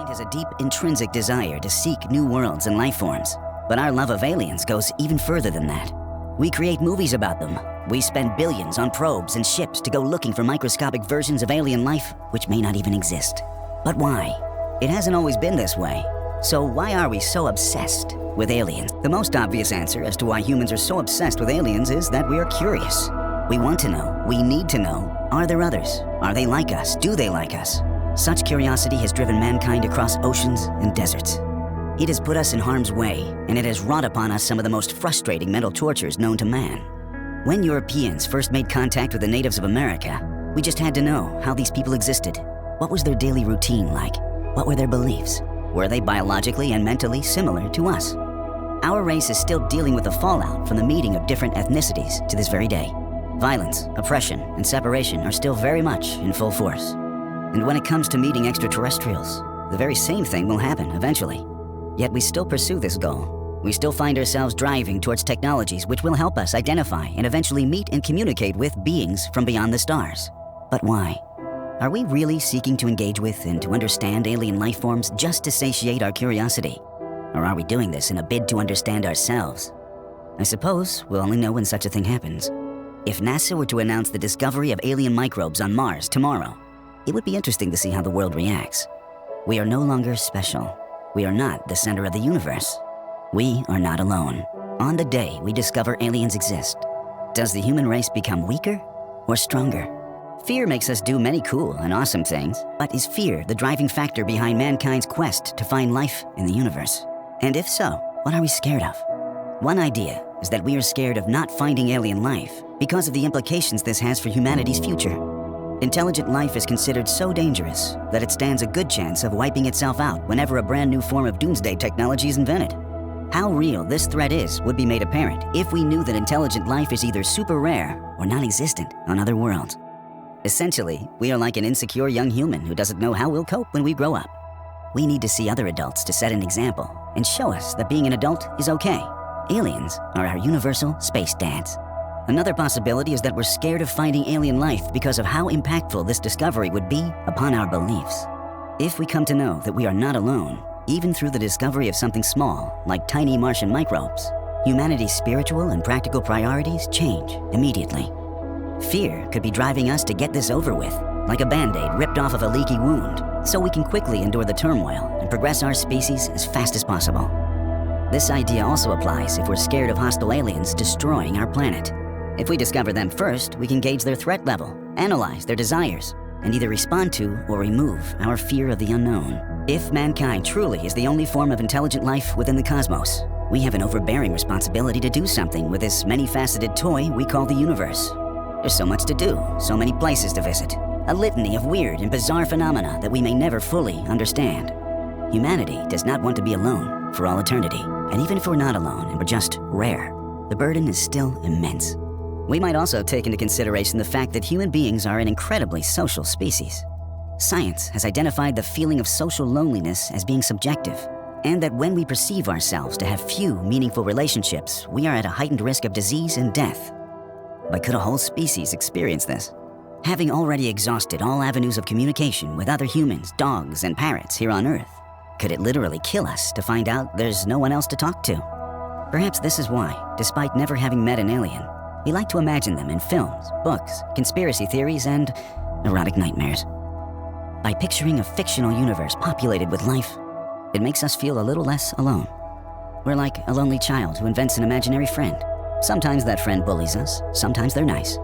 Mankind has a deep intrinsic desire to seek new worlds and life forms. But our love of aliens goes even further than that. We create movies about them. We spend billions on probes and ships to go looking for microscopic versions of alien life which may not even exist. But why? It hasn't always been this way. So why are we so obsessed with aliens? The most obvious answer as to why humans are so obsessed with aliens is that we are curious. We want to know, we need to know, are there others? Are they like us? Do they like us? Such curiosity has driven mankind across oceans and deserts. It has put us in harm's way, and it has wrought upon us some of the most frustrating mental tortures known to man. When Europeans first made contact with the natives of America, we just had to know how these people existed. What was their daily routine like? What were their beliefs? Were they biologically and mentally similar to us? Our race is still dealing with the fallout from the meeting of different ethnicities to this very day. Violence, oppression, and separation are still very much in full force. And when it comes to meeting extraterrestrials, the very same thing will happen eventually. Yet we still pursue this goal. We still find ourselves driving towards technologies which will help us identify and eventually meet and communicate with beings from beyond the stars. But why? Are we really seeking to engage with and to understand alien life forms just to satiate our curiosity? Or are we doing this in a bid to understand ourselves? I suppose we'll only know when such a thing happens. If NASA were to announce the discovery of alien microbes on Mars tomorrow, it would be interesting to see how the world reacts. We are no longer special. We are not the center of the universe. We are not alone. On the day we discover aliens exist, does the human race become weaker or stronger? Fear makes us do many cool and awesome things, but is fear the driving factor behind mankind's quest to find life in the universe? And if so, what are we scared of? One idea is that we are scared of not finding alien life because of the implications this has for humanity's future. Intelligent life is considered so dangerous that it stands a good chance of wiping itself out whenever a brand new form of doomsday technology is invented. How real this threat is would be made apparent if we knew that intelligent life is either super rare or non-existent on other worlds. Essentially, we are like an insecure young human who doesn't know how we'll cope when we grow up. We need to see other adults to set an example and show us that being an adult is okay. Aliens are our universal space dads. Another possibility is that we're scared of finding alien life because of how impactful this discovery would be upon our beliefs. If we come to know that we are not alone, even through the discovery of something small, like tiny Martian microbes, humanity's spiritual and practical priorities change immediately. Fear could be driving us to get this over with, like a Band-Aid ripped off of a leaky wound, so we can quickly endure the turmoil and progress our species as fast as possible. This idea also applies if we're scared of hostile aliens destroying our planet. If we discover them first, we can gauge their threat level, analyze their desires, and either respond to or remove our fear of the unknown. If mankind truly is the only form of intelligent life within the cosmos, we have an overbearing responsibility to do something with this many-faceted toy we call the universe. There's so much to do, so many places to visit, a litany of weird and bizarre phenomena that we may never fully understand. Humanity does not want to be alone for all eternity, and even if we're not alone and we're just rare, the burden is still immense. We might also take into consideration the fact that human beings are an incredibly social species. Science has identified the feeling of social loneliness as being subjective, and that when we perceive ourselves to have few meaningful relationships, we are at a heightened risk of disease and death. But could a whole species experience this? Having already exhausted all avenues of communication with other humans, dogs, and parrots here on Earth, could it literally kill us to find out there's no one else to talk to? Perhaps this is why, despite never having met an alien, we like to imagine them in films, books, conspiracy theories, and erotic nightmares. By picturing a fictional universe populated with life, it makes us feel a little less alone. We're like a lonely child who invents an imaginary friend. Sometimes that friend bullies us, sometimes they're nice,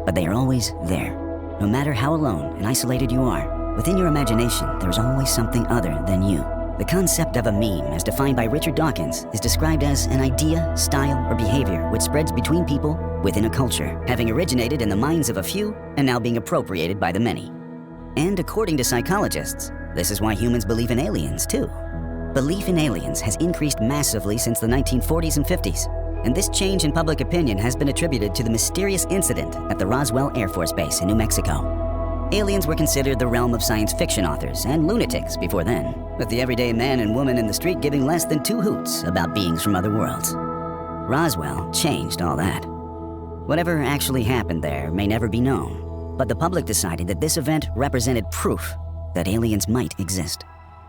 but they are always there. No matter how alone and isolated you are, within your imagination, there's always something other than you. The concept of a meme, as defined by Richard Dawkins, is described as an idea, style, or behavior which spreads between people within a culture, having originated in the minds of a few and now being appropriated by the many. And according to psychologists, this is why humans believe in aliens, too. Belief in aliens has increased massively since the 1940s and 50s, and this change in public opinion has been attributed to the mysterious incident at the Roswell Air Force Base in New Mexico. Aliens were considered the realm of science fiction authors and lunatics before then, with the everyday man and woman in the street giving less than two hoots about beings from other worlds. Roswell changed all that. Whatever actually happened there may never be known, but the public decided that this event represented proof that aliens might exist.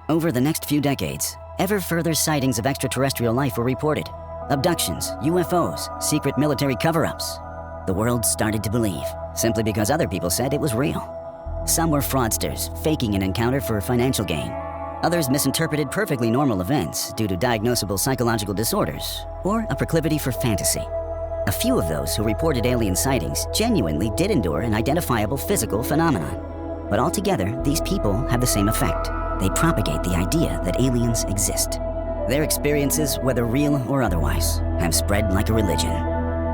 Over the next few decades, ever further sightings of extraterrestrial life were reported. Abductions, UFOs, secret military cover-ups. The world started to believe, simply because other people said it was real. Some were fraudsters, faking an encounter for financial gain. Others misinterpreted perfectly normal events due to diagnosable psychological disorders or a proclivity for fantasy. A few of those who reported alien sightings genuinely did endure an identifiable physical phenomenon. But altogether, these people have the same effect. They propagate the idea that aliens exist. Their experiences, whether real or otherwise, have spread like a religion.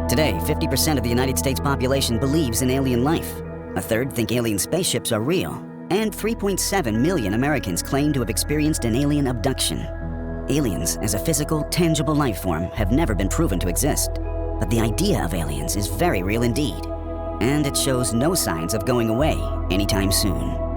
Today, 50% of the United States population believes in alien life. A third think alien spaceships are real. And 3.7 million Americans claim to have experienced an alien abduction. Aliens, as a physical, tangible life form, have never been proven to exist. But the idea of aliens is very real indeed. And it shows no signs of going away anytime soon.